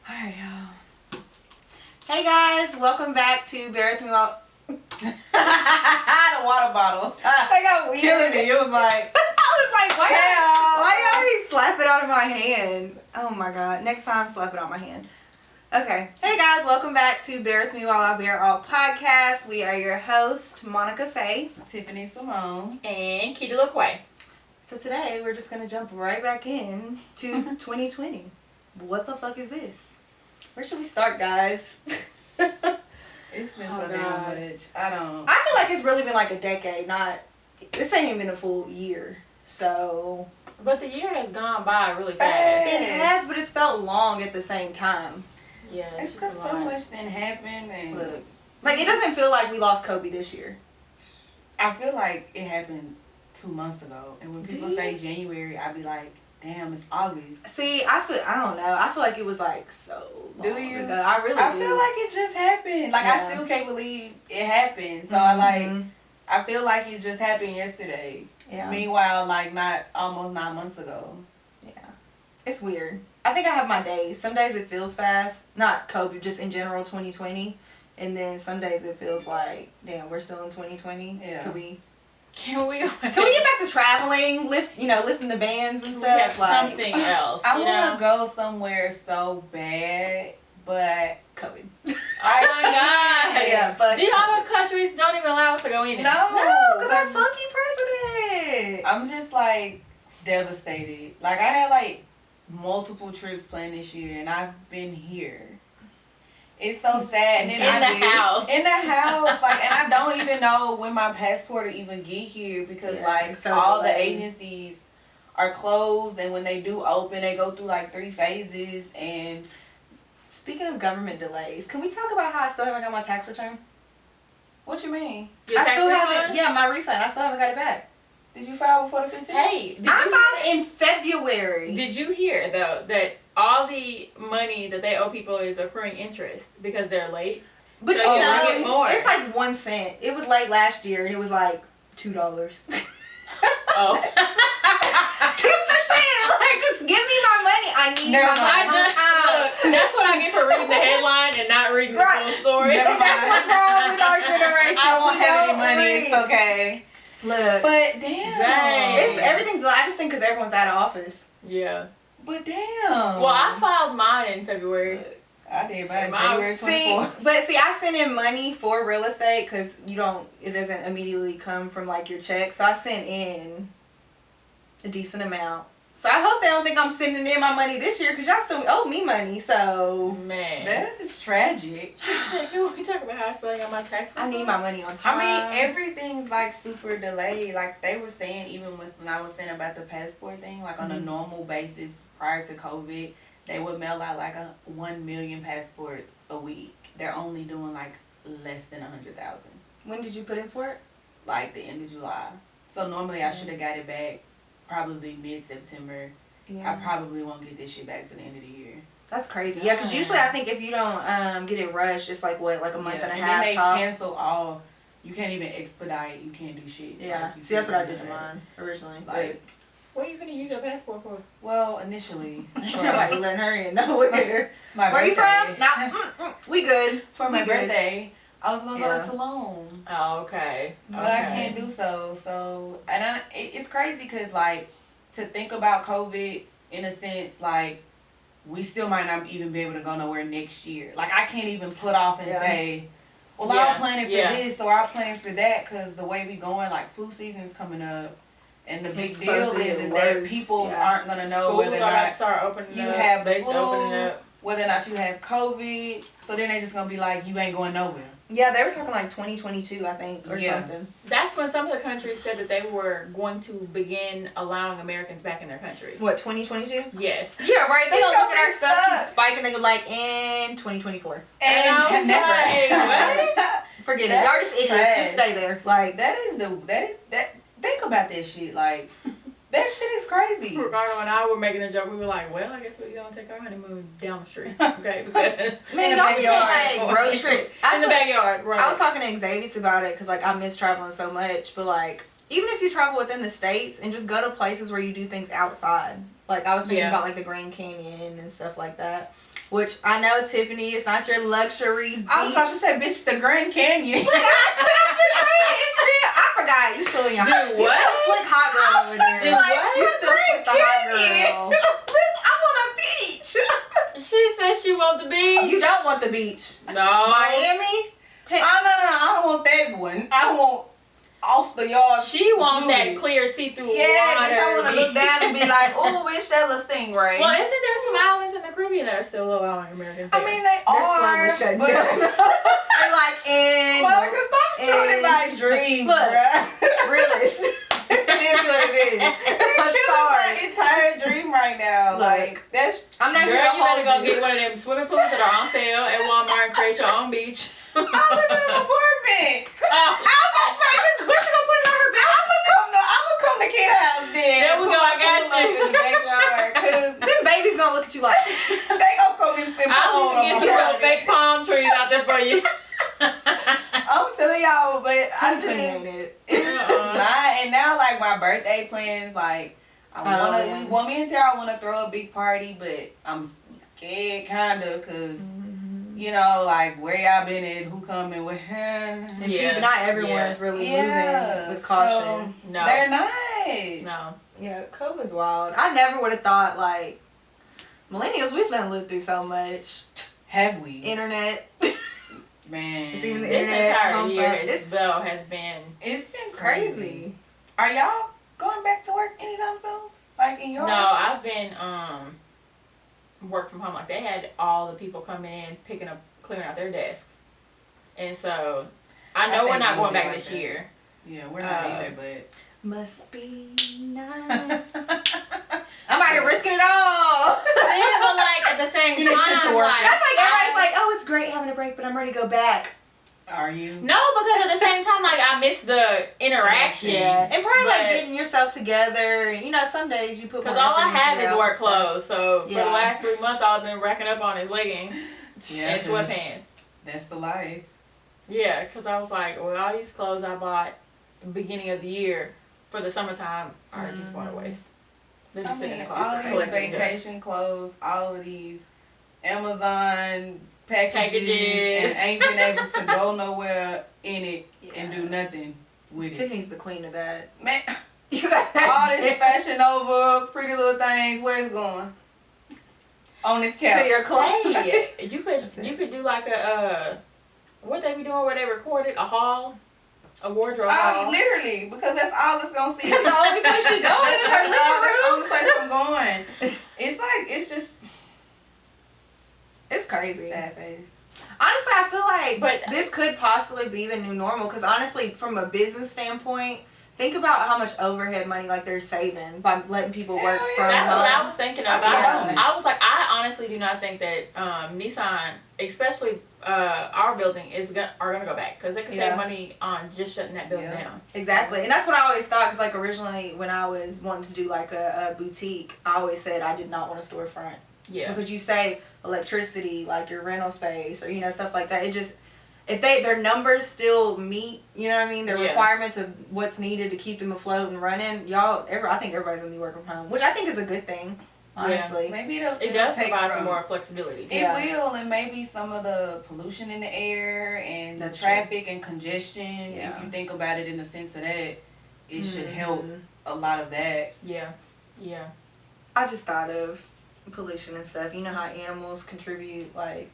Alright, y'all. Hey guys, welcome back to Bear With Me While... the water bottle. I got weird. It was like... I was like, why you always slap it out of my hand? Oh my god. Next time, slap it out of my hand. Okay. Hey guys, welcome back to Bear With Me While I Bear All podcast. We are your host, Monica Faye, Tiffany Simone, and Kitty LaQuay. So today, we're just going to jump right back in to 2020. What the fuck is this? Where should we start, guys? It's been so damn much. I feel like it's really been like a decade, this ain't even been a full year. So. But the year has gone by really fast. It has, but it's felt long at the same time. Yeah. It's because so much didn't happen. And look, like, it doesn't feel like we lost Kobe this year. I feel like it happened 2 months ago. And when people say January, I be like, damn, it's August. See, I don't know. I feel like it was like so long do you? ago. I really do. Feel like it just happened. Like, yeah. I still can't believe it happened. So, I feel like it just happened yesterday. Yeah. Meanwhile, like, almost 9 months ago. Yeah. It's weird. I think I have my days. Some days it feels fast. Not Kobe, just in general 2020. And then some days it feels like, damn, we're still in 2020. Yeah. Can we get back to traveling, lifting the bands and stuff? We have something else. I want to go somewhere so bad, but COVID. Oh my god. Yeah, but the other countries don't even allow us to go in. No, because our funky president. I'm just like devastated. Like, I had like multiple trips planned this year, and I've been here. It's so sad. And then in the house, like, and I don't even know when my passport will even get here because all the agencies are closed, and when they do open, they go through like 3 phases. And speaking of government delays, can we talk about how I still haven't got my tax return? What you mean? I still haven't. Yeah, my refund. I still haven't got it back. Did you file before the 15th? Hey, I filed in February. Did you hear though that all the money that they owe people is accruing interest because they're late? But so you know, get more. It's like 1 cent. It was late last year, and it was like $2. Oh. Keep the shit. Like, just give me my money. I need my money. Look, that's what I get for reading the headline and not reading the full story. And that's what's wrong with our generation. I won't have any money. Read. It's okay. Look, but damn, everything's. I just think because everyone's out of office. Yeah. But damn. Well, I filed mine in February. I did mine January 24th. See, I sent in money for real estate because it doesn't immediately come from like your check. So I sent in a decent amount. So I hope they don't think I'm sending in my money this year because y'all still owe me money. So man, that is tragic. We talk about how I still got my tax. I need my money on time. I mean, everything's like super delayed. Like they were saying, even when I was saying about the passport thing, like on a normal basis prior to COVID, they would mail out like 1 million passports a week. They're only doing like less than 100,000. When did you put in for it? Like the end of July. So normally I should have got it back probably mid-September. Yeah. I probably won't get this shit back to the end of the year. That's crazy. Yeah, because usually I think if you don't get it rushed, it's like what, like a month and a half. And then they tops. cancel all. You can't even expedite. You can't do shit. Yeah. Like, see, that's what I did to mine originally. Like, what are you gonna use your passport for? well, initially, nobody letting her in. No, we're here. Where are you from? Nah, we good. For my birthday, I was gonna go to Tulum. Oh, okay. But I can't do so. So, and it's crazy because like to think about COVID in a sense, like we still might not even be able to go nowhere next year. Like I can't even put off and say, well, I'm planning for this or I'm planning for that because the way we going, like flu season's coming up. And the big deal is that people aren't going to know Schools whether or not start opening you up, have the flu, whether or not you have COVID. So then they just going to be like, you ain't going nowhere. Yeah, they were talking like 2022, I think, or something. That's when some of the countries said that they were going to begin allowing Americans back in their countries. What, 2022? Yes. Yeah, right. They don't look at our stuff keep spiking. They go like, in 2024. And I was like, what? Forget it. Y'all just idiots. Just stay there. Like, think about that shit. Like, that shit is crazy. Ricardo and I were making a joke. We were like, well, I guess we're going to take our honeymoon down the street. Okay? Because man, y'all be like road trip. In the backyard, right. I was talking to Xavier about it because, like, I miss traveling so much. But, like, even if you travel within the states and just go to places where you do things outside. Like, I was thinking about, like, the Grand Canyon and stuff like that. which I know, Tiffany, it's not your luxury beach. I was about to say, bitch, the Grand Canyon. I forgot. You still in your Dude, You what? still slick hot girl over there. Dude, what? You still slick the hot girl. Bitch, I'm on a beach. She said she want the beach. You don't want the beach. No. Miami? No, I don't want that one. I want off the yard. She wants that secluded. clear see-through Yeah, water. bitch, I want to look down and be like, oh, bitch, that's a stingray. Well, isn't there some islands in the Caribbean that are still low island Americans? I mean, they They're are, slowly shutting but down. They like in. Well, stop shooting my dreams, Look, bruh. realist. It is what it is. I'm Killing sorry. my entire dream right now. Look. Like, that's... I'm not Girl, here to you better hold go get one of them swimming pools that are on sale at Walmart and create your own beach. I live in an apartment. Oh. I was gonna say this. Where she gonna put it on her back? I'm gonna come to Kid's house then. There we go, I got Put my you. pool up in the backyard, 'cause Them babies gonna look at you like. they gonna come and I'll even get some real fake palm trees out there for you. I'm telling y'all, but I just ain't it. it's not. And now, like my birthday plans, like yeah. we want me and Tara want to throw a big party, but I'm scared kinda, cause you know, like where y'all been at, who coming with him. And Yeah. people, not everyone's really moving with caution. No. They're not. No. Yeah, COVID's wild. I never would have thought, like, millennials, we've done lived through so much. Have we? Internet. Man. It's even the This internet. entire home year phone. has, It's though, has been It's been crazy. crazy. Are y'all going back to work anytime soon? Like in your No, I've been work from home. Like they had all the people come in, picking up, clearing out their desks, and so I know think we're not we'll going be back like this that. year. Yeah, we're not either, but must be nice. I'm out here risking it all. Yeah, but like at the same You just time, get to work. like That's like everybody's like, oh, it's great having a break, but I'm ready to go back. are you? no, because at the same time, like I miss the interaction. Yeah, and probably like But- getting yourself together. You know, some days you put. Because more all I effort have into is your work outfit. clothes. So for Yeah. the last 3 months, all I've been racking up on is leggings Yeah, and 'cause sweatpants. That's the life. Yeah, because I was like, well, all these clothes I bought beginning of the year for the summertime are just going to waste. They're just sitting in the all closet of these collecting dust. vacation clothes, all of these Amazon packages, Packages. and ain't been able to go nowhere in it and do nothing with it. Tiffany's the queen of that. Man, You got all this fashion over, pretty little things, where's it going? On this couch. to your clothes. Hey, you could do like a what they be doing where they recorded a haul, a wardrobe Oh, haul. literally, because that's all it's gonna see. That's the only place she going is her That's the living only place I'm going. It's like, it's just It's crazy. sad face. Honestly, I feel like But- this could possibly be the new normal. Because honestly, from a business standpoint, think about how much overhead money like they're saving by letting people work Hell yeah. from That's home. what I was thinking I'll about. be honest. I was like, I honestly do not think that Nissan, especially our building, are gonna go back because they could Yeah. save money on just shutting that building Yeah. down. Exactly, and that's what I always thought. Because like originally, when I was wanting to do like a boutique, I always said I did not want a storefront. Yeah. Because you save electricity, like your rental space, or stuff like that. It just, if their numbers still meet, you know what I mean, the Yeah. requirements of what's needed to keep them afloat and running, I think everybody's gonna be working from home, which I think is a good thing, honestly. Maybe it'll It does take provide for from, more flexibility. It Yeah. will, and maybe some of the pollution in the air and That's the traffic and congestion. Yeah. If you think about it in the sense of that, it should Mhm. help a lot of that. Yeah. Yeah. I just thought of pollution and stuff. You know how animals contribute, like,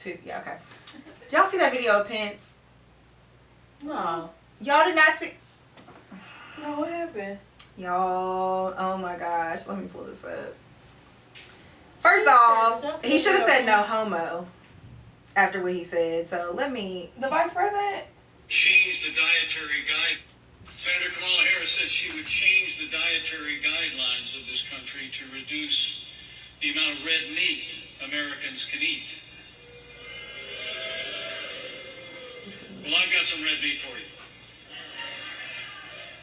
to, yeah, okay. Did y'all see that video of Pence? No. Y'all did not see, No, what happened? y'all, oh my gosh, let me pull this up. First off, he should have said no homo after what he said, so let me, The vice president? Change the dietary guide. Senator Kamala Harris said she would change the dietary guidelines of this country to reduce the amount of red meat Americans can eat. Well, I've got some red meat for you.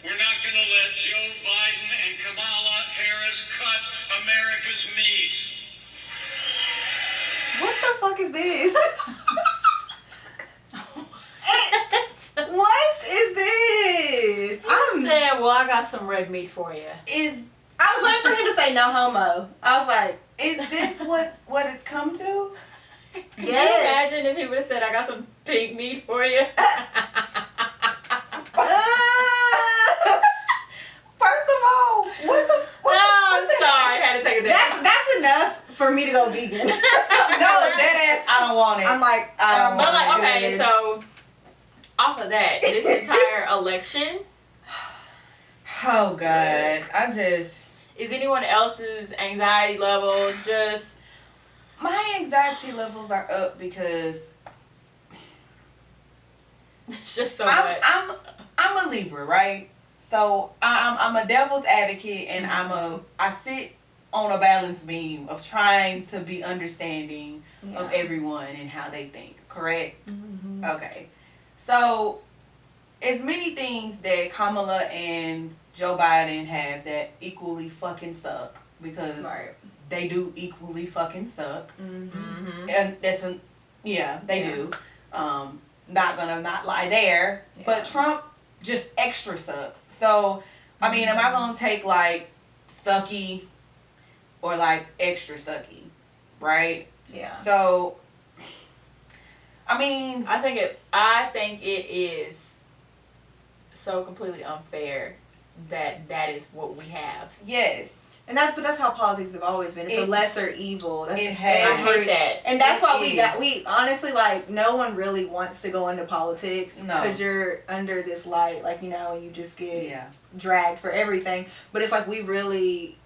We're not going to let Joe Biden and Kamala Harris cut America's meat. what the fuck is this? What is this? I said, well, I got some red meat for you. Is I was waiting for him to say no homo. I was like, Is this what it's come to? Could you imagine if he would have said, I got some pig meat for you? First of all, I'm sorry, I had to take a day. That's enough for me to go vegan. no, that ass, I don't want it. I'm like, I don't But want like, it. okay, so off of that, this entire election, Oh God, is anyone else's anxiety level just... my anxiety levels are up because It's just so much. I'm a Libra, right? So I'm a devil's advocate, and I sit on a balance beam of trying to be understanding of everyone and how they think. Correct? Mm-hmm. Okay. So, as many things that Kamala and Joe Biden have that equally fucking suck, because they do equally fucking suck. Mm-hmm. And they do. Not gonna not lie there. Yeah. But Trump just extra sucks. So, I mean, am I gonna take like sucky or like extra sucky? Right? Yeah. So, I mean, I think it is so completely unfair that is what we have. yes. And that's how politics have always been. It's a lesser evil. That's It has. I hate that. And that's why It we honestly, like, no one really wants to go into politics No. because you're under this light, like, you know, you just get Yeah. dragged for everything. But it's like we really,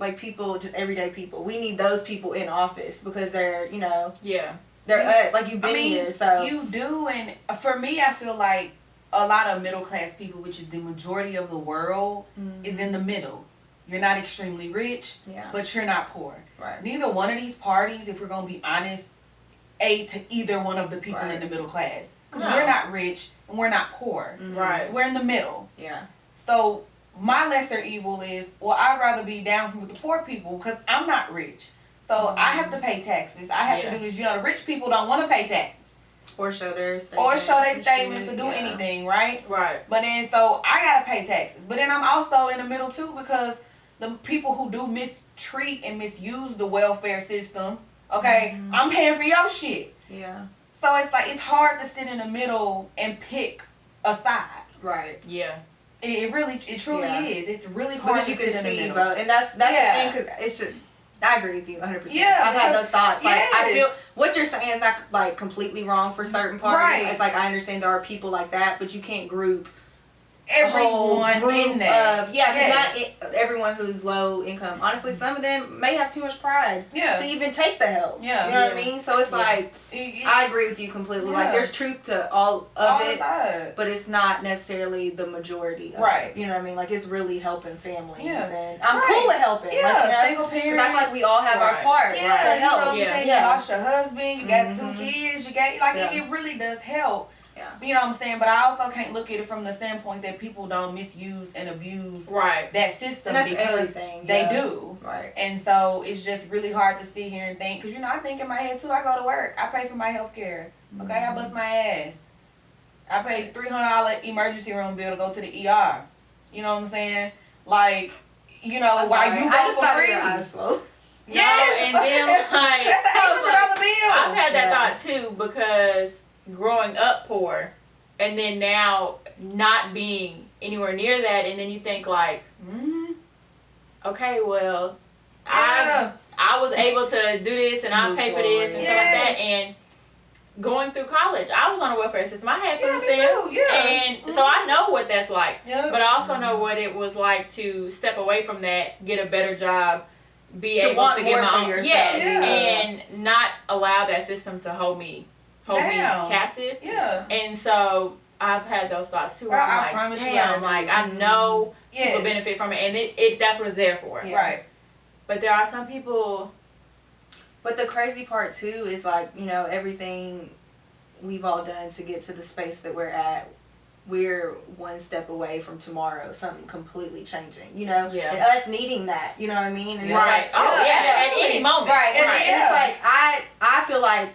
like, people, just everyday people, we need those people in office because they're, you know, Yeah. they're us. Like, you've been here, so. You do, and for me, I feel like a lot of middle class people, which is the majority of the world, is in the middle. You're not extremely rich, Yeah. but you're not poor. Right. Neither one of these parties, if we're going to be honest, aid to either one of the people in Right. the middle class. Because No. we're not rich and we're not poor. Right. We're in the middle. Yeah. So my lesser evil is, well, I'd rather be down with the poor people because I'm not rich. So I have to pay taxes. I have to do this. You know, the rich people don't want to pay taxes. Or show their Or and statements shit, or do yeah. anything, right? Right. But then, so I gotta pay taxes. But then I'm also in the middle too because the people who do mistreat and misuse the welfare system, okay, I'm paying for your shit. Yeah. So it's like, it's hard to sit in the middle and pick a side. Right. Yeah. It truly Yeah. is. It's really hard Because to you sit can in the see, middle. bro. And that's Yeah. the thing, because it's just, I agree with you 100%. Yeah, I've had because- those thoughts. Like, I yes. feel what you're saying is not like completely wrong for certain parties. Right. It's like I understand there are people like that, but you can't group a whole Everyone group in that. of Yes. not everyone who's low income. Honestly, some of them may have too much pride Yeah. to even take the help. Yeah. You know what I mean? So it's like I agree with you completely. Like Yeah. there's truth to all of all it. sides. But it's not necessarily the majority of Right. it. You know what I mean? Like, it's really helping families. Yeah. And I'm Right. cool with helping. Yeah, like, you know, single 'cause I parents. feel like we all have our Right. part Yeah, to you know help. what I'm Yeah. saying? Yeah. You lost your husband, you got 2 Mhm. kids, you got, like, Yeah. it really does help. Yeah. You know what I'm saying? But I also can't look at it from the standpoint that people don't misuse and abuse Right. that system And that's because everything. they yeah. do. Right. And so it's just really hard to sit here and think, because, you know, I think in my head too, I go to work, I pay for my health care. Okay, I bust my ass. I pay $300 emergency room bill to go to the ER. You know what I'm saying? Like, you know, I'm while sorry. you I go just for thought free. your eyes closed. Yes. No, and then like That's an $800 bill. I've had that Yeah. thought too because growing up poor, and then now not being anywhere near that, and then you think like, okay, well, Yeah. I was able to do this and I Move pay for this and stuff like Yes. that, and going through college, I was on a welfare system. I had Yeah, food me stamps, too, yeah. and so I know what that's like. Yeah. But I also know what it was like to step away from that, get a better job, be To able want to more get my for own, yourself. yes, Yeah. and not allow that system to hold me Damn. captive. Yeah. And so I've had those thoughts too. Where Girl, I I'm like, promise you damn, I like I know Yes. people benefit from it, and it that's what it's there for. Yeah. Right. But there are some people. But the crazy part too is like, you know, everything we've all done to get to the space that we're at, we're one step away from tomorrow, something completely changing, you know? Yeah. And us needing that, you know what I mean? And it's Right. like, Oh yeah. yeah, At any moment. Right. And Right. it's like I feel like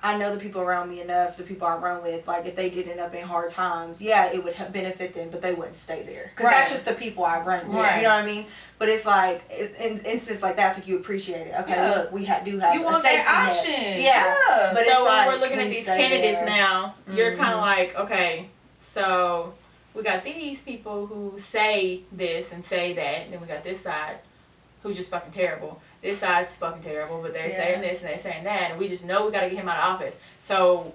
I know the people around me enough, the people I run with, like if they did end up in hard times, yeah, it would benefit them, but they wouldn't stay there. Because that's just the people I run with, you know what I mean? But it's like, in instance like that's like you appreciate it. Okay, look, we do have you a want safety that net. option. Yeah. But so it's when like, we're looking at these candidates now, you're kind of like, okay, so we got these people who say this and say that, and then we got this side who's just fucking terrible. This side's fucking terrible, but they're saying this and they're saying that, and we just know we gotta get him out of office. So,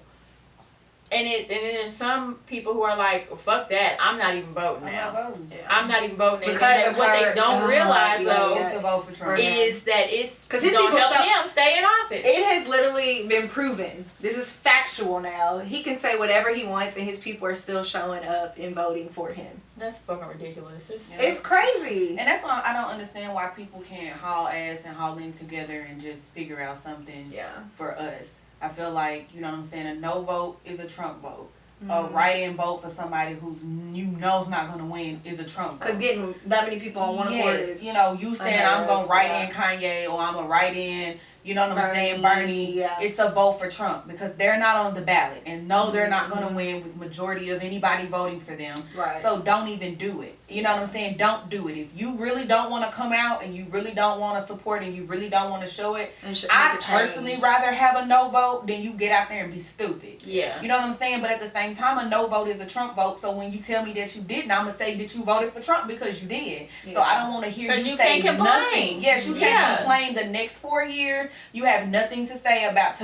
and then there's some people who are like, well, fuck that, I'm not even voting now. I'm not even voting. Because and what they don't realize though is to vote for Trump. is that it's because his gonna people help him stay in office. It has literally been proven. This is factual now. He can say whatever he wants, and his people are still showing up and voting for him. That's fucking ridiculous. It's crazy. And that's why I don't understand why people can't haul ass and haul in together and just figure out something for us. I feel like, you know what I'm saying, a no vote is a Trump vote. A write-in vote for somebody who's is not going to win is a Trump vote. Because getting that many people on one accord is... You know, you saying I'm going to write in Kanye or I'm going to write in, you know what I'm saying, Bernie. It's a vote for Trump because they're not on the ballot. And no, they're not going to win with majority of anybody voting for them. Right. So don't even do it. You know what I'm saying? Don't do it. If you really don't want to come out and you really don't want to support and you really don't want to show it, I'd personally rather have a no vote than you get out there and be stupid. Yeah. You know what I'm saying? But at the same time, a no vote is a Trump vote. So when you tell me that you didn't, I'm going to say that you voted for Trump because you did. Yeah. So I don't want to hear you say nothing. Yes, you can't complain the next 4 years. You have nothing to say about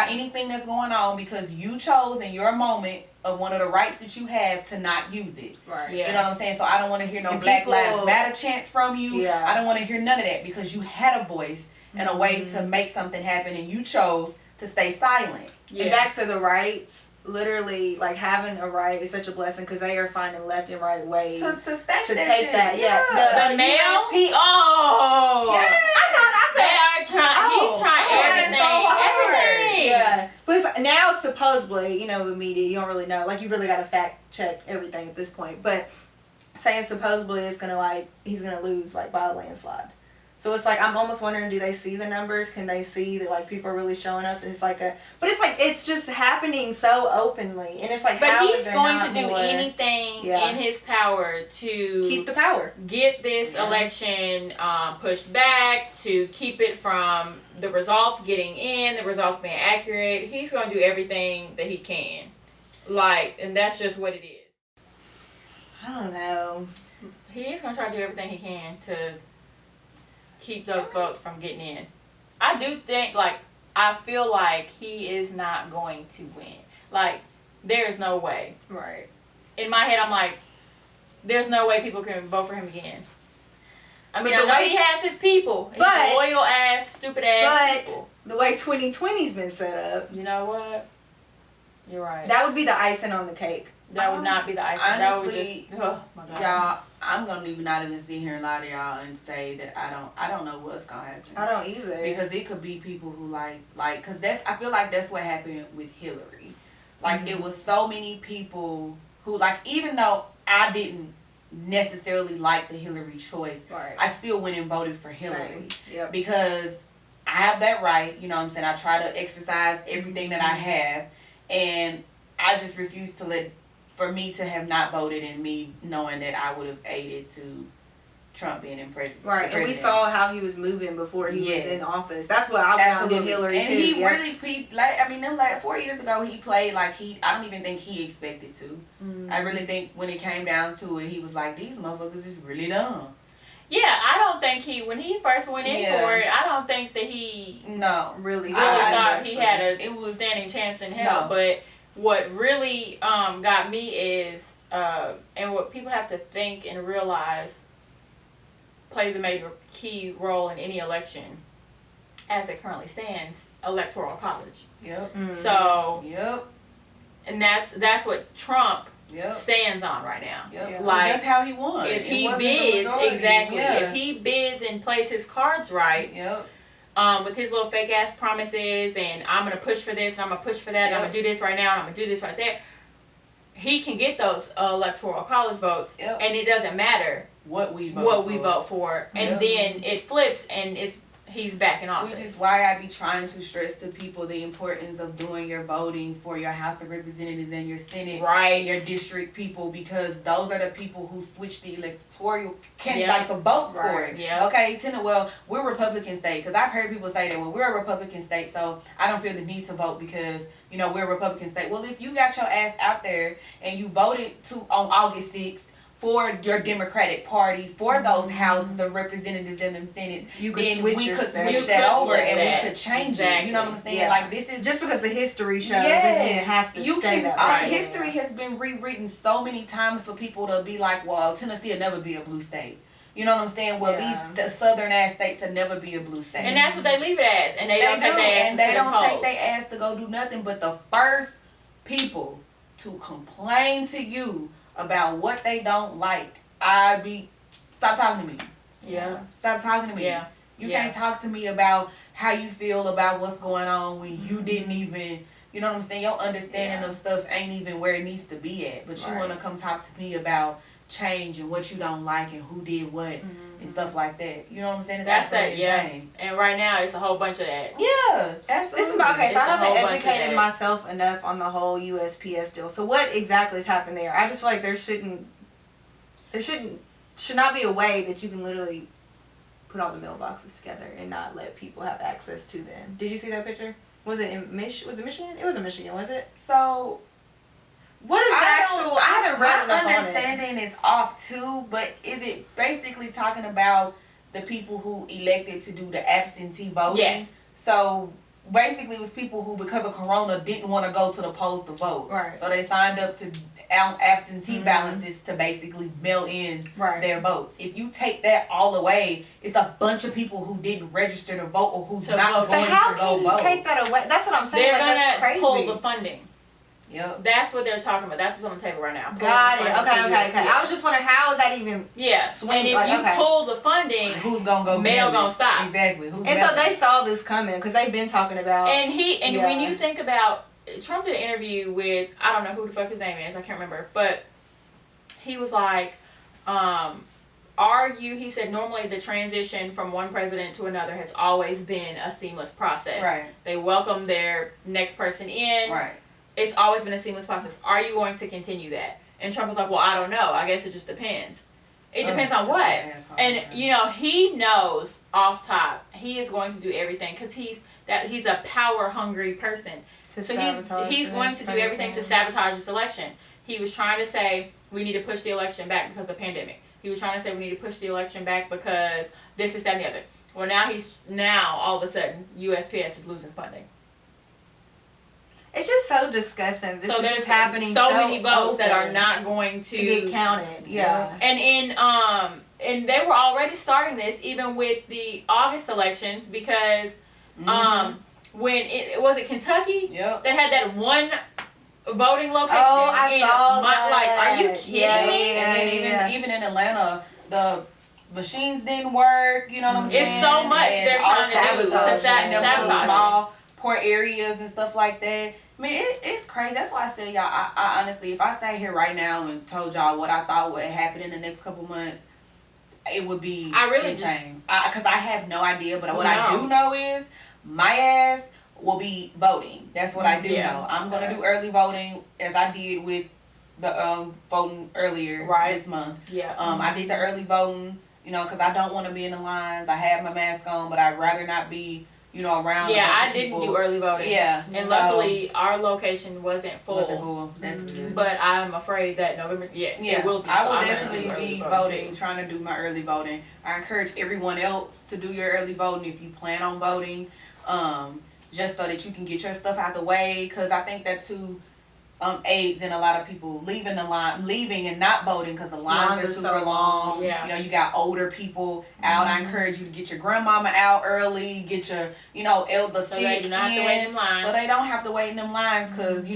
anything that's going on because you chose in your moment of one of the rights that you have to not use it. Right. Yeah. You know what I'm saying? So I don't want to hear no Black Lives Matter chants from you. Yeah. I don't want to hear none of that because you had a voice and a way to make something happen and you chose to stay silent. Yeah. And back to the rights, literally, like having a right is such a blessing because they are finding left and right ways to take that. Yeah. The mail? Yeah. He's trying everything. Yeah. But now supposedly, you know, with media, you don't really know. Like, you really got to fact check everything at this point. But saying supposedly it's going to, he's going to lose, by a landslide. So it's I'm almost wondering, do they see the numbers? Can they see that people are really showing up? And it's but it's it's just happening so openly, and it's but how he's is there going not to do more, anything in his power to keep the power, get this election pushed back, to keep it from the results getting in, the results being accurate. He's going to do everything that he can, and that's just what it is. I don't know. He is going to try to do everything he can to keep those votes from getting in. I do think, I feel like he is not going to win. There's no way. Right. In my head, I'm like, there's no way people can vote for him again. I mean, I know he has his people. His loyal ass, stupid ass people. But the way 2020's been set up. You know what? You're right. That would be the icing on the cake. That would not be the icing. Honestly, that would just, oh my God. Y'all, I'm gonna not even sit here and lie to y'all and say that I don't know what's gonna happen. I don't either. Because it could be people who cause I feel like that's what happened with Hillary. It was so many people who even though I didn't necessarily like the Hillary choice, I still went and voted for Hillary. Yep. Because I have that right, you know what I'm saying? I try to exercise everything that I have, and I just refuse to for me to have not voted and me knowing that I would have aided to Trump being in president. Right, and we saw how he was moving before he was in office. That's what I found with Hillary, and too. He really, 4 years ago, he played I don't even think he expected to. I really think when it came down to it, he was like, these motherfuckers is really dumb. Yeah, I don't think when he first went in for it, I don't think that he really thought he had a standing chance in hell. No. But what really got me is, and what people have to think and realize plays a major key role in any election as it currently stands, electoral college. Yep. Mm-hmm. So, and that's what Trump stands on right now. Yep. That's how he won. If he bids, if he bids and plays his cards right, with his little fake ass promises and I'm gonna push for this and I'm gonna push for that and I'm gonna do this right now and I'm gonna do this right there, he can get those electoral college votes, and it doesn't matter what we vote for. And then it flips and he's back in office. Which is why I be trying to stress to people the importance of doing your voting for your House of Representatives and your Senate, right, and your district people, because those are the people who switch the electoral like the votes for it. Yeah. Okay, well, we're a Republican state, because I've heard people say that, well, we're a Republican state, so I don't feel the need to vote because we're a Republican state. Well, if you got your ass out there and you voted on August 6th for your Democratic Party, for those houses of representatives and them senates, you could then switch we could state. switch that over and that. we could change Exactly. it. You know what I'm saying? Yeah. Like, this is just because the history shows yes, it has to stay that way. History has been rewritten so many times for people to be like, well, Tennessee will never be a blue state. You know what I'm saying? Well, these southern ass states will never be a blue state. And that's what they leave it as. And they don't take their ass and they don't take their ass to go do nothing. But the first people to complain to you about what they don't like, stop talking to me. Yeah. Stop talking to me. Yeah. You can't talk to me about how you feel about what's going on when you didn't even, you know what I'm saying? Your understanding of stuff ain't even where it needs to be at. But you want to come talk to me about change and what you don't like and who did what and stuff like that. You know what I'm saying? It's that's it, insane. And right now, it's a whole bunch of that. Yeah, absolutely. This is about, okay, so I It's a whole haven't bunch of educated that. myself enough on the whole USPS deal. So what exactly has happened there? I just feel like there should not be a way that you can literally put all the mailboxes together and not let people have access to them. Did you see that picture? Was it in Was it Michigan? It was in Michigan, was it? So what is the actual? I haven't read enough my on it. understanding is off too, but is it basically talking about the people who elected to do the absentee voting? Yes. So basically, it was people who, because of Corona, didn't want to go to the polls to vote. Right. So they signed up to absentee balances to basically mail in their votes. If you take that all away, it's a bunch of people who didn't register to vote or who's not going but how to go can you vote. take that away? That's what I'm saying. They're that's gonna crazy. pull the funding. Yep. That's what they're talking about. That's what's on the table right now. Got it. Okay. I was just wondering, how is that even swing? And if you pull the funding, who's gonna go? Mail gonna stop. Exactly. And so they saw this coming because they've been talking about. And when you think about, Trump did an interview with, I don't know who the fuck his name is, I can't remember, but he was like, he said normally the transition from one president to another has always been a seamless process. Right. They welcome their next person in. Right. It's always been a seamless process. Are you going to continue that? And Trump was like, well, I don't know. I guess it just depends. It depends on what. And, he knows off top, he is going to do everything because he's a power-hungry person. So he's going to do everything to sabotage this election. He was trying to say, we need to push the election back because of the pandemic. He was trying to say we need to push the election back because this, that, and the other. Well, now all of a sudden, USPS is losing funding. It's just so disgusting. This is just happening. So many votes that are not going to get counted. Yeah. And they were already starting this even with the August elections because when it was Kentucky that had that one voting location. Oh, I saw that. Like, are you kidding me? And then even in Atlanta, the machines didn't work. You know what I'm saying? It's so much they're trying to do to sabotage small poor areas and stuff like that. I mean, it's crazy. That's why I said, y'all, I honestly, if I sat here right now and told y'all what I thought would happen in the next couple months, it would be insane. Because I have no idea. But what I do know is my ass will be voting. That's what I do know. I'm going to do early voting as I did with the voting earlier this month. Yeah. I did the early voting, because I don't want to be in the lines. I have my mask on, but I'd rather not be around. Yeah, I didn't do early voting. Yeah. And luckily, our location wasn't full. That's good. But I'm afraid that November, it will be. I will definitely be voting, trying to do my early voting. I encourage everyone else to do your early voting if you plan on voting, just so that you can get your stuff out the way. Because I think that too aids in a lot of people leaving and not voting because the lines are super long. Yeah. You got older people out. I encourage you to get your grandmama out early, get your, elder sick they do not have to wait in lines. So they don't have to wait in them lines because,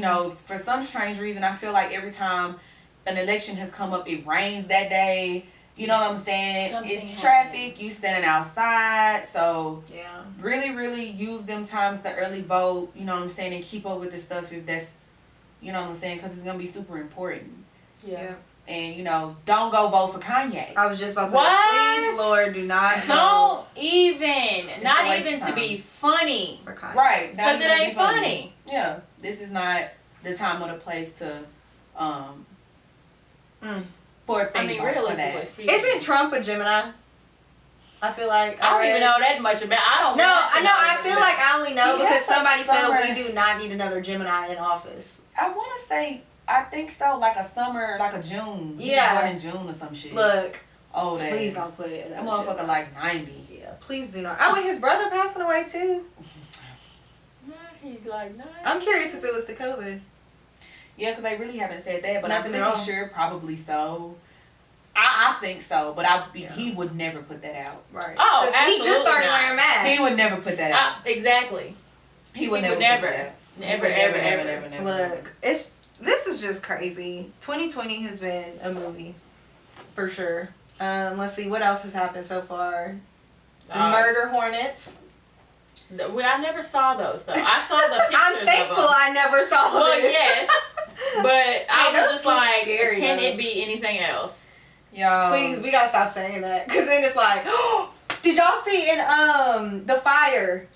for some strange reason, I feel like every time an election has come up, it rains that day. You know what I'm saying? It's traffic. You standing outside. So really, really use them times to early vote. You know what I'm saying? And keep up with the stuff if that's, you know what I'm saying? Because it's going to be super important. Yeah. And, you know, don't go vote for Kanye. I was just about to say, What? please, Lord, do not Don't even. Just Not a waste even of to time. be funny. for Kanye. Right. not Because it even to be ain't funny. Yeah. This is not the time or the place to, for things I mean, like realistically that. speaking. Isn't Trump a Gemini? I feel like I don't read- even know that much about. I don't. No, want to I know. I feel like I only know He because has a somebody said summer- we do not need another Gemini in office. I want to say, I think so, like a summer, like a June. He was Yeah. born in June or some shit. Look, Oh, that. please don't put it. That motherfucker like 90. Yeah, please do not. Oh, and his brother passing away too. Nah, he's like, nah. I'm curious if it was the COVID. Yeah, because they really haven't said that, but Nothing I'm at pretty all. sure probably so. I think so, but he would never put that out. Right. Oh, 'Cause he just absolutely started not. wearing masks. He would never put that out. Exactly. He would he never. would never. Put that out. Never, He would ever, never, ever. never. Look, this is just crazy. 2020 has been a movie, for sure. Let's see what else has happened so far. The murder hornets. I never saw those though. I saw the pictures I'm thankful of them. I never saw Well, this. yes, but I those was just look like, scary, can though. it be anything else? Yo. Please, we gotta stop saying that, cause then it's like, did y'all see in the fire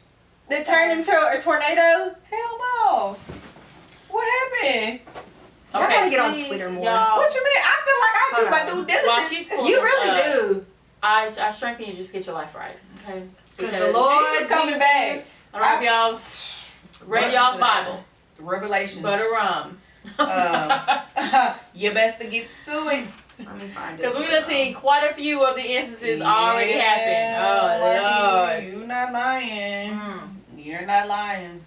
that turned into a tornado? Hell no. What happened? Y'all gotta get on please, Twitter more. y'all. What you mean? I feel like I do my Hold due While diligence. she's pulling You this really up, do, I strengthen you. Just get your life right, okay? cause the Lord Jesus coming back. Jesus- All right, y'all. Read y'all's Bible. Revelations. Butter rum. You best to get to it. Let me find it. Because we done seen quite a few of the instances already happen. Oh, Lord. You're not lying. Mm. You're not lying.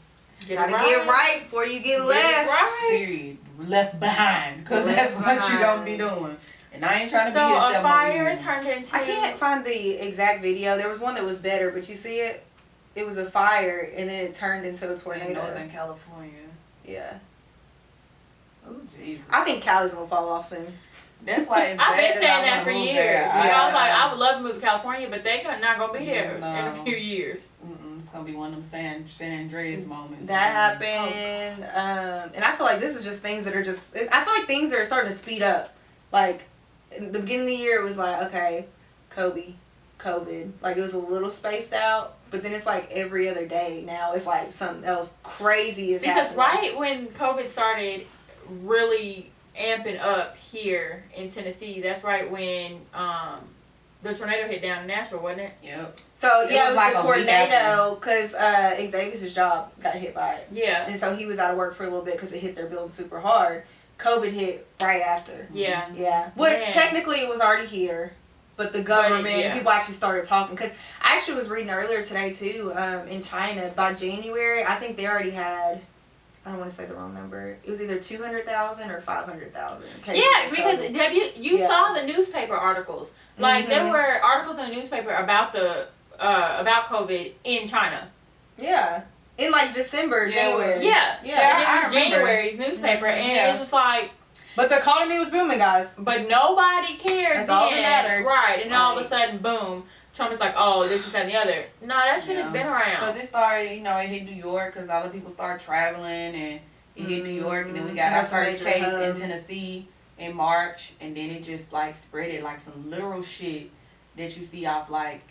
Get Gotta it right. get right before you get Get left. it right. Period. Left behind. Because Left that's what you don't be behind. doing. And I ain't trying to So be his a stepmother fire either. turned into. I can't find the exact video. There was one that was better, but you see it? It was a fire and then it turned into a In tornado. Northern California. Yeah. Oh, Jesus. I think Cali's gonna fall off soon. That's why it's I've bad been that saying I that wanna for move years. there. I was like, I would love to move to California, but they're not going to be there in a No. few years. It's going to be one of them San Andreas moments. That happened. And I feel like this is just things that are just, I feel like things are starting to speed up. Like, in the beginning of the year, it was like, okay, COVID. Like, it was a little spaced out. But then it's like every other day now. It's like something else crazy is Because happening. right when COVID started really amping up here in Tennessee, that's right when the tornado hit down in Nashville, wasn't it? Yep. So, It yeah, was it was like a a week tornado because Xavier's job got hit by it. Yeah. And so he was out of work for a little bit because it hit their building super hard. COVID hit right after. Yeah. Yeah. Which Man. technically it was already here. But the government, yeah. people actually started talking. Because I actually was reading earlier today, too, in China, by January, I think they already had, I don't want to say the wrong number. It was either 200,000 or 500,000 cases. Yeah, of because COVID. have you Yeah. saw the newspaper articles? Like there Mhm. were articles in the newspaper about the about COVID in China. Yeah. In like December, Yeah, January. Yeah, Yeah, and I it was remember. January's newspaper, and Yeah. it's just like, But the economy was booming, guys. but nobody cared. That's then, all that mattered. right? And all of Right. a sudden, boom, Trump is like, oh, this is that and the other. No, that should have Yeah. been around. Because it started, it hit New York because all the people started traveling and it hit New York. And then we got our That's a first major case hub. in Tennessee in March. And then it just like spread it like some literal shit that you see off like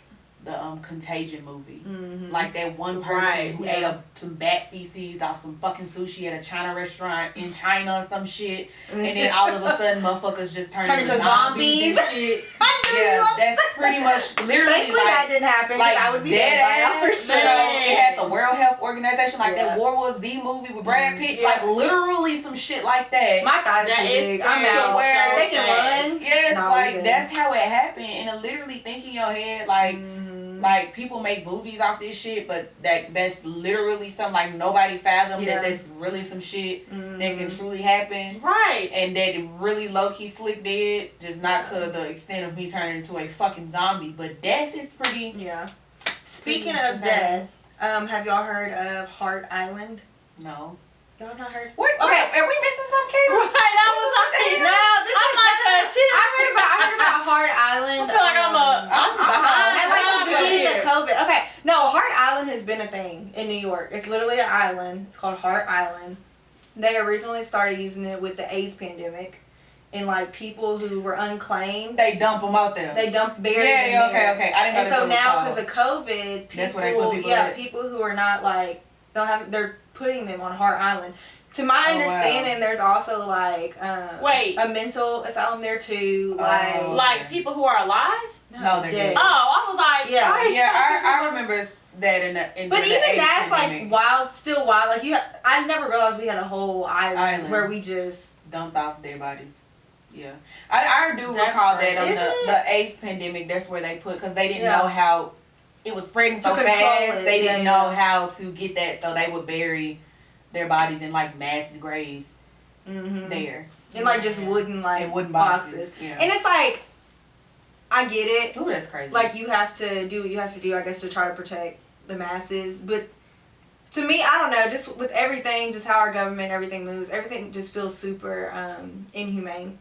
the Contagion movie. Mm-hmm. Like that one person Right, who yeah. ate some bat feces off some fucking sushi at a China restaurant in China or some shit. And then all of a sudden motherfuckers just turn into zombies and shit. Yeah, that's pretty much literally Thankfully like, that didn't happen. like I would be dead dead by now ass, for you sure. know, it had the World Health Organization, like Yeah. that World War Z movie with Brad Pitt, Yeah. like literally some shit like that. My thighs That too is big. I'm scary. out. Somewhere They can fast. run. Yes, No, like we that's how it happened, and to literally think in your head like. Mhm. Like people make movies off this shit, but that's literally something like nobody fathomed Yeah. that that's really some shit that Mhm. can truly happen, Right. and that it really low key slick did, just not to the extent of me turning into a fucking zombie, but death is pretty. Yeah. Speaking pretty of death, have y'all heard of Hart Island? No. Y'all not heard? What? Okay. Are we missing some, Kayla? Right, I was like, No, this I'm is like, she I heard about Hart Island. I feel like I'm behind. At like time the beginning here. of COVID. Okay, no, Hart Island has been a thing in New York. It's literally an island. It's called Hart Island. They originally started using it with the AIDS pandemic, and like people who were unclaimed. They dump them out there. They dump buried Yeah, them there. okay. I didn't know and that's so what it was now called. because of COVID, people, That's where they put people at. people who are not like don't have, they're putting them on Hart Island. To my understanding, there's also like a mental asylum there too. Like people who are alive. No, they're dead. Oh, I was like, I remember that in the. But even that's like wild, still wild. Like I never realized we had a whole island where we just dumped off dead bodies. Yeah, I do recall that on the AIDS pandemic. That's where they put because they didn't know how it was spreading so fast. They didn't know how to get that, so they would bury their bodies in like mass graves there. In like just wooden boxes. Yeah. And it's like, I get it. Ooh, that's crazy. Like you have to do what you have to do, I guess, to try to protect the masses. But to me, I don't know, just with everything, just how our government, everything moves, everything just feels super inhumane.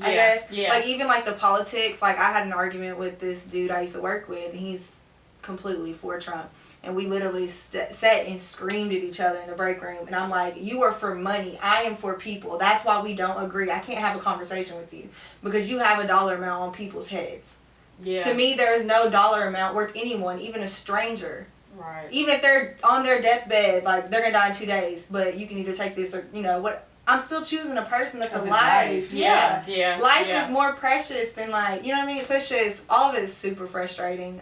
I guess. Yeah. Like even like the politics, like I had an argument with this dude I used to work with, and he's completely for Trump. And we literally sat and screamed at each other in the break room. And I'm like, you are for money. I am for people. That's why we don't agree. I can't have a conversation with you because you have a dollar amount on people's heads. Yeah. To me, there is no dollar amount worth anyone, even a stranger. Right. Even if they're on their deathbed, like they're going to die in 2 days, but you can either take this or, you know, what. I'm still choosing a person that's alive. Yeah. Life is more precious than like, you know what I mean? So it's just, all of it is super frustrating.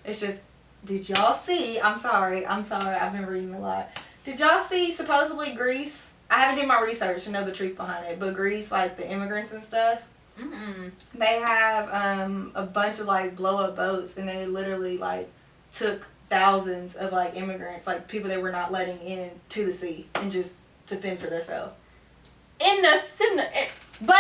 It's just, did y'all see, I'm sorry, I've been reading a lot. Did y'all see supposedly Greece? I haven't done my research to know the truth behind it, but Greece, like the immigrants and stuff, they have a bunch of like blow up boats, and they literally like took thousands of like immigrants, like people they were not letting in to the sea, and just to fend for themselves. But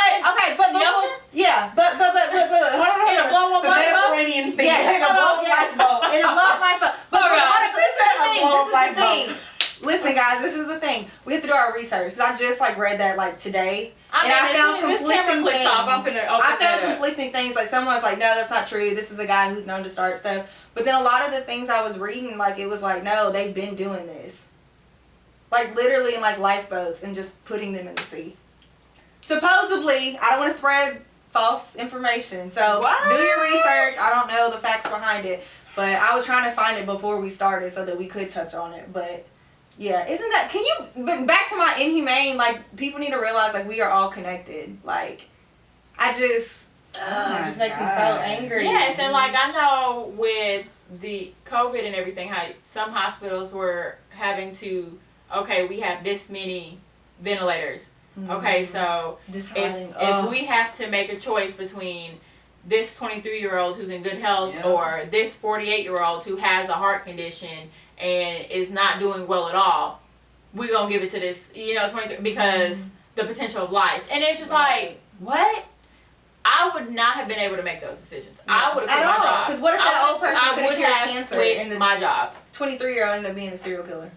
the ocean? Yeah, but look, in a blow up Mediterranean Sea. In a blow up lifeboat. But this is the thing. Listen, guys, this is the thing. We have to do our research because I just like read that like today, I found conflicting things. I found conflicting things. Like someone was like, "No, that's not true. This is a guy who's known to start stuff." But then a lot of the things I was reading, like it was like, "No, they've been doing this." Like literally in like lifeboats and just putting them in the sea. Supposedly, I don't want to spread false information. So do your research. I don't know the facts behind it, but I was trying to find it before we started so that we could touch on it. But yeah, isn't that? But back to my inhumane. Like people need to realize like we are all connected. Like it just makes me so angry. Yes, and like I know with the COVID and everything, how some hospitals were having to. Okay, we have this many ventilators. Okay, so if we have to make a choice between this 23-year-old who's in good health or this 48-year-old who has a heart condition and is not doing well at all, we're going to give it to this, 23 because the potential of life. And it's just like, what? I would not have been able to make those decisions. I would have quit my job. Because what if that old person could have cancer quit my job? 23-year-old ended up being a serial killer.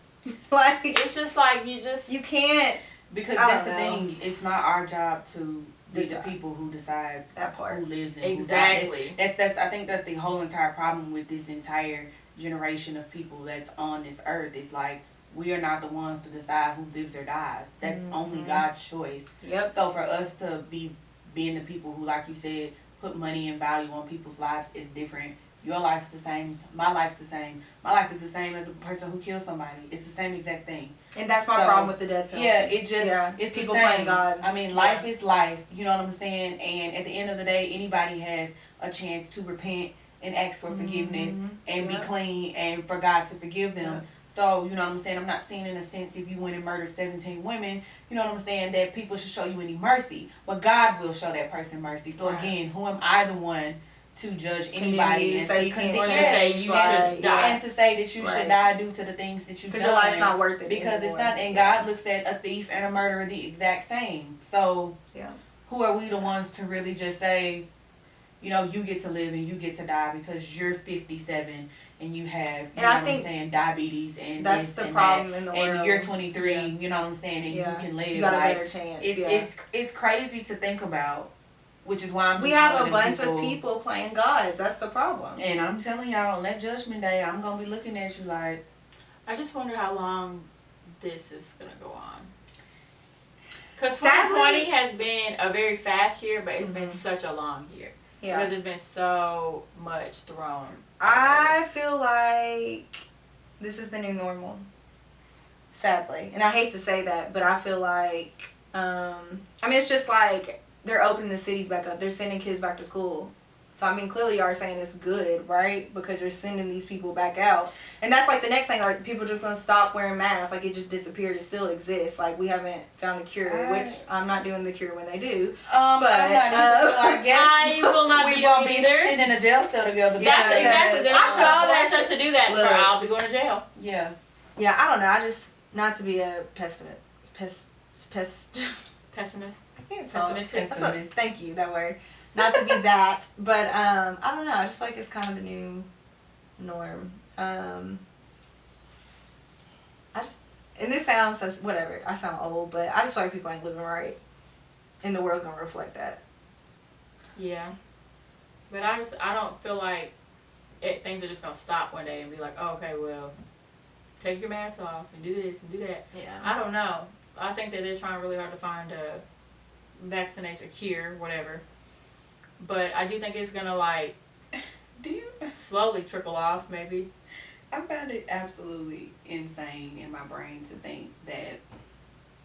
Like it's just like you can't, because that's the thing. It's not our job to be the people who decide that part who lives in exactly. That's I think that's the whole entire problem with this entire generation of people that's on this earth. It's like we are not the ones to decide who lives or dies. That's only God's choice. Yep. So for us to be being the people who, like you said, put money and value on people's lives is different. Your life's the same. My life's the same. My life is the same as a person who kills somebody. It's the same exact thing. And that's my problem with the death penalty. Yeah, it's people the same. playing God. I mean, life is life. You know what I'm saying? And at the end of the day, anybody has a chance to repent and ask for forgiveness and be clean and for God to forgive them. Yeah. So, you know what I'm saying? I'm not saying in a sense if you went and murdered 17 women, you know what I'm saying, that people should show you any mercy. But God will show that person mercy. So again, who am I the one to judge anybody and say you should die and to say that you should die due to the things that you've done? Because your life's not worth it. Because it's not, and God looks at a thief and a murderer the exact same. So who are we the ones to really just say, you get to live and you get to die because you're 57 and you have, I think diabetes and that's the problem in the world. And you're 23, you know what I'm saying, and you can live. You got a better chance. It's crazy to think about. Which is why we have a bunch of people playing gods. That's the problem. And I'm telling y'all, on that judgment day, I'm going to be looking at you like... I just wonder how long this is going to go on. Because Sadly- 2020 has been a very fast year, but it's been such a long year. Yeah. Because there's been so much thrown. I feel like this is the new normal. Sadly. And I hate to say that, but I feel like, I mean, it's just like they're opening the cities back up. They're sending kids back to school. So, I mean, clearly you are saying it's good, right? Because you're sending these people back out. And that's like the next thing, like people just going to stop wearing masks. Like it just disappeared. It still exists. Like we haven't found a cure, which I'm not doing the cure when they do. But I'm not either, so I guess I will not be we won't doing be either. sitting in a jail cell together. That's because- exactly. They're I saw that force us shit. to do that, Look. or I'll be going to jail. Yeah. Yeah, I don't know. I just, not to be a pessimist. Pessimist. I can't Pessimistic. That's what, thank you, that word. Not to be that, but I don't know. I just feel like it's kind of the new norm. I just, and this sounds so, whatever. I sound old, but I just feel like people ain't living right, and the world's gonna reflect that. Yeah. But I don't feel like things are just gonna stop one day and be like, oh, okay, well, take your mask off and do this and do that. Yeah. I don't know. I think that they're trying really hard to find a vaccination, cure, whatever. But I do think it's gonna like Do you? slowly trickle off, maybe. I found it absolutely insane in my brain to think that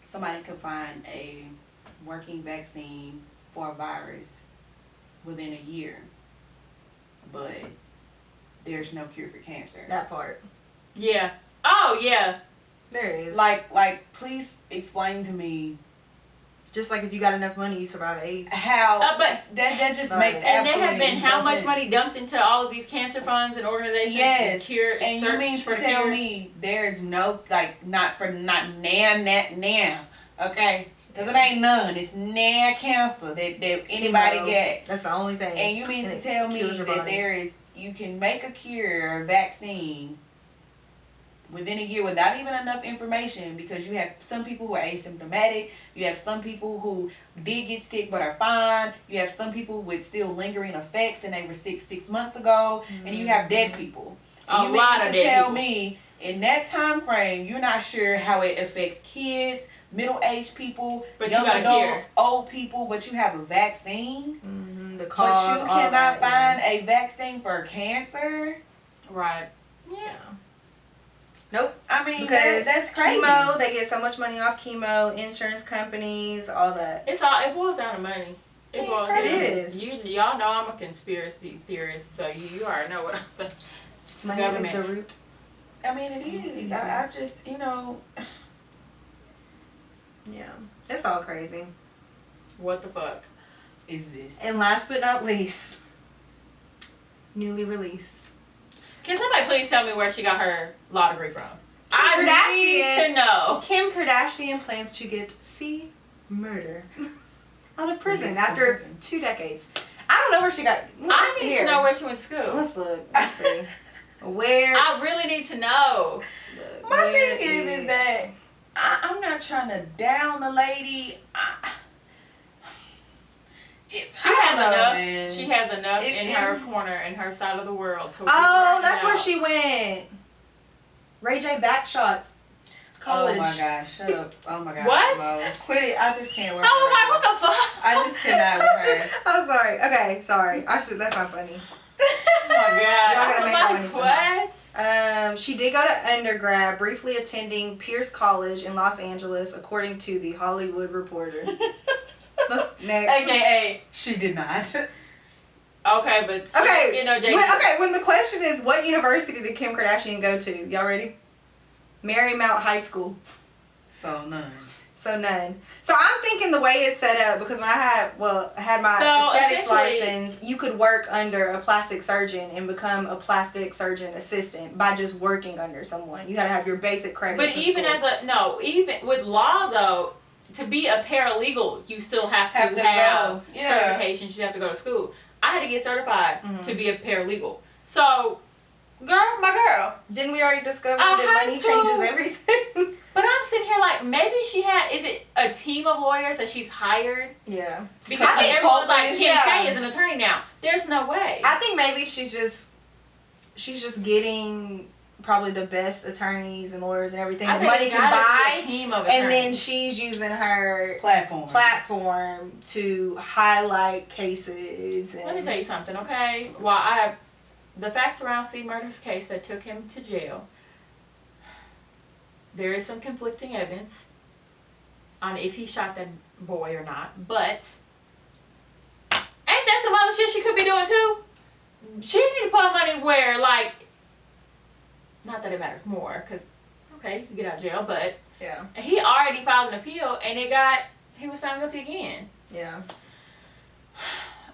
somebody could find a working vaccine for a virus within a year, but there's no cure for cancer. That part. Yeah. Oh yeah. There is. Like, please explain to me just like if you got enough money, you survive AIDS. how. But that just Right. makes and there absolutely have been how no much sense. money dumped into all of these cancer funds and organizations Yes, to cure and you search mean for to the tell cure? me there's no not now, okay? Because it ain't none. It's now cancer that anybody Chemo. get. That's the only thing. And you mean And to it tell me kills your that body. you can make a cure or a vaccine within a year without even enough information, because you have some people who are asymptomatic, you have some people who did get sick but are fine, you have some people with still lingering effects and they were sick 6 months ago, and you have dead people. And A you lot mean of to dead tell people. me in that time frame you're not sure how it affects kids, middle-aged people, But you young got a adults, cure. old people, but you have a vaccine? Mm-hmm, the But cause, you all cannot that, find a vaccine for cancer? Right. Yeah. Nope. I mean, Because that's crazy. chemo, they get so much money off chemo, insurance companies, all that. It boils down to money. It's boils crazy. down. It is. Y'all know I'm a conspiracy theorist, so you already know what I'm saying. It's the Money is government. the root. I mean, it is. I just, Yeah. It's all crazy. What the fuck? is this? And last but not least, newly released. Can somebody please tell me where she got her law degree from? I Kardashian. need to know. Kim Kardashian plans to get murder out of prison Released from after prison. 2 decades. I don't know where she got. I need to know where she went to school. Let's look. Let's see. Where? I really need to know. Look, My where thing is that I'm not trying to down the lady. She has enough. Man. She has enough It- in her corner, in her side of the world. To Oh, figure that's it where out. she went. Ray J Backshots College. Oh my gosh, shut up. Oh my god. What? Well, quit it. I just can't work. I was with like, her. what the fuck? I just cannot with her. I'm sorry. Okay, sorry. That's not funny. Oh my god. Y'all gotta I'm make that money like, somehow. what? She did go to undergrad, briefly attending Pierce College in Los Angeles, according to the Hollywood Reporter. Let's next. AKA, she did not. Okay, but she Okay. didn't get no When the question is, what university did Kim Kardashian go to? Y'all ready? Marymount High School. So none. So none. So I'm thinking the way it's set up, because when I had my So, aesthetics essentially- license, you could work under a plastic surgeon and become a plastic surgeon assistant by just working under someone. You got to have your basic credits. But even even with law though, to be a paralegal, you still have to go. have Yeah. certifications. You have to go to school. I had to get certified Mhm. to be a paralegal. So, my girl. Didn't we already discover A that high money school- changes everything? But I'm sitting here like, maybe is it a team of lawyers that she's hired? Yeah. Because I think everyone's like, Copeland, Kim yeah. K is an attorney now. There's no way. I think maybe she's just getting probably the best attorneys and lawyers and everything I the think money it's can gotta be a buy. team of And then attorneys. she's using her platform to highlight cases. And Let me tell you something, okay? The facts around C. Murder's case that took him to jail, there is some conflicting evidence on if he shot that boy or not, but ain't that some other shit she could be doing too? She need to put her money where, like, not that it matters more, because, okay, you can get out of jail, but yeah, he already filed an appeal, and he was found guilty again. yeah.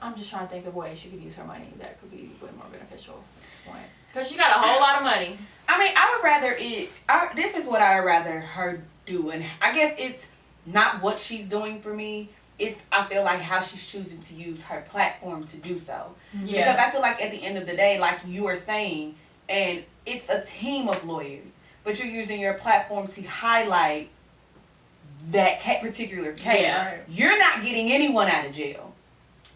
I'm just trying to think of ways she could use her money that could be way more beneficial at this point. Because you got a whole lot of money. I mean, I would rather this is what I would rather her do, and I guess it's not what she's doing for me. It's, I feel like, how she's choosing to use her platform to do so. Yeah. Because I feel like at the end of the day, like you are saying, and it's a team of lawyers, but you're using your platform to highlight that particular case. Yeah. You're not getting anyone out of jail.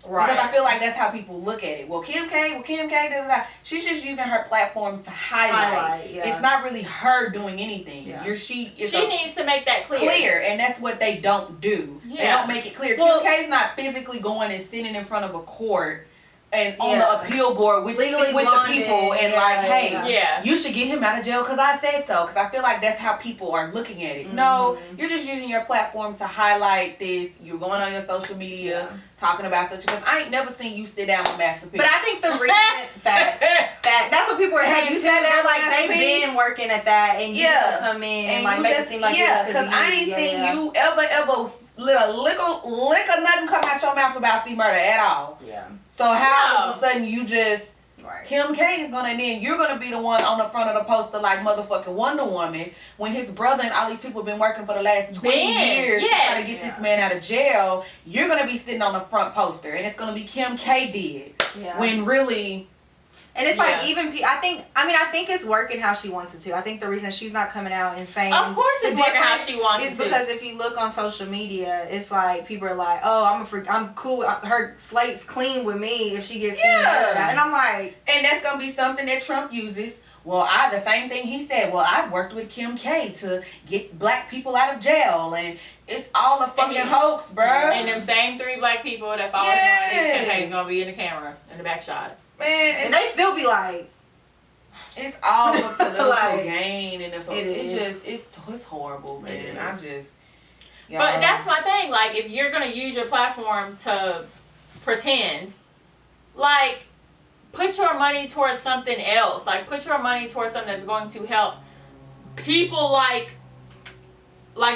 Right. Because I feel like that's how people look at it. Well, Kim K, da da da. She's just using her platform to highlight. Yeah. It's not really her doing anything. Yeah. She needs to make that clear. And that's what they don't do. Yeah. They don't make it clear. Well, Kim K's not physically going and sitting in front of a court and on Yeah. the appeal board with the people and hey, Yeah. you should get him out of jail because I said so. Because I feel like that's how people are looking at it. No, you're just using your platform to highlight this. You're going on your social media talking about such. Because I ain't never seen you sit down with Master P. But I think the reason that's what people are saying. You You said said that they're like last they've week? been working at that, and you just come in and like you make just, it seem like because I ain't seen you ever let a lick of nothing come out your mouth about C Murder at all. Yeah. So how all of a sudden you just Right. Kim K is gonna, and then you're gonna be the one on the front of the poster like motherfucking Wonder Woman when his brother and all these people have been working for the last 20 years to try to get this man out of jail. You're gonna be sitting on the front poster, and it's gonna be Kim K did. Yeah. When really. And it's like even I think it's working how she wants it to. I think the reason she's not coming out and saying Of course it's working how she wants it to. is because if you look on social media, it's like people are like, "Oh, I'm cool. Her slate's clean with me if she gets seen." And I'm like, and that's gonna be something that Trump uses. Well, the same thing he said. Well, I've worked with Kim K to get black people out of jail, and it's all a fucking hoax, bro. And them same 3 black people that follow him on his campaign gonna be in the camera in the back shot. Man, and they still be like, it's all a political like, gain, and it's horrible, man. But that's my thing. Like, if you're gonna use your platform to pretend, like, put your money towards something else. Like, put your money towards something that's going to help people like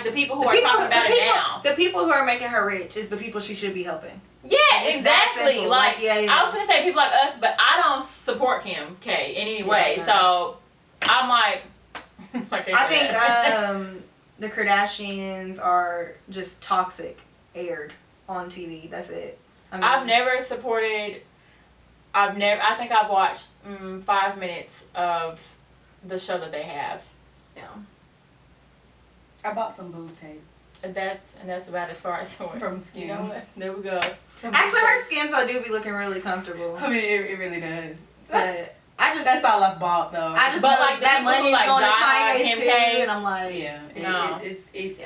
the people who are talking about it now. The people who are making her rich is the people she should be helping. Yeah, it's exactly. Like, I was gonna say people like us, but I don't support Kim K in any way. So I'm like, I think the Kardashians are just toxic, aired on TV. That's it. I mean, I've never supported. I think I've watched 5 minutes of the show that they have. Yeah. I bought some boob tape. And that's about as far as I went. From Skims. You know what? There we go. Actually, her Skims do be looking really comfortable. I mean, it really does. But that's all I bought though. I just but know like that money is like going to Kim Kanye K, too, and I'm like, it's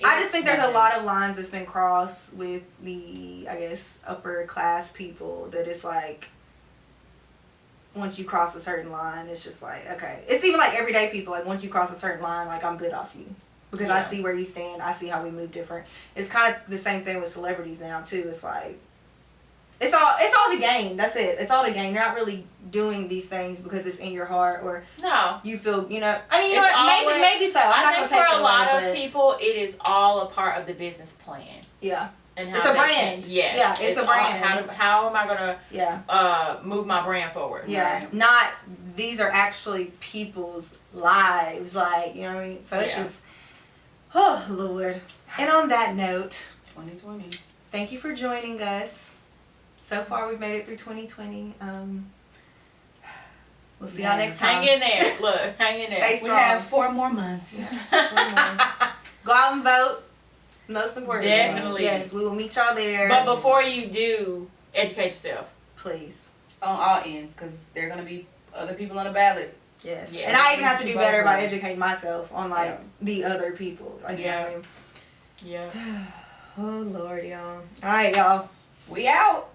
I just think there's a lot of lines that's been crossed with the, I guess, upper class people that it's like, once you cross a certain line, it's just like, okay. It's even like everyday people, like once you cross a certain line, like I'm good off you. Because I see where you stand. I see how we move different. It's kind of the same thing with celebrities now too. It's like, it's all the game. That's it. It's all the game. You're not really doing these things because it's in your heart or you feel, I mean, you know what? Maybe so. I think for a lot of people, it is all a part of the business plan. Yeah. And it's a brand. Yeah, it's a brand. How am I gonna move my brand forward? Yeah. Right? Not these are actually people's lives. Like, you know what I mean? So it's just, oh Lord. And on that note, 2020. Thank you for joining us. So far, we've made it through 2020. We'll see y'all next time. Hang in there. Look, hang in there. Stay strong. We have 4 more months. Go out and vote. Most importantly. Definitely. Yes, we will meet y'all there. But before you do, educate yourself. Please. On all ends, because there are going to be other people on the ballot Yes. Yeah. And I even have to You do both better by know. educating myself on like the other people. Like, you know what I mean? Yeah. Oh Lord, y'all. All right, y'all. We out.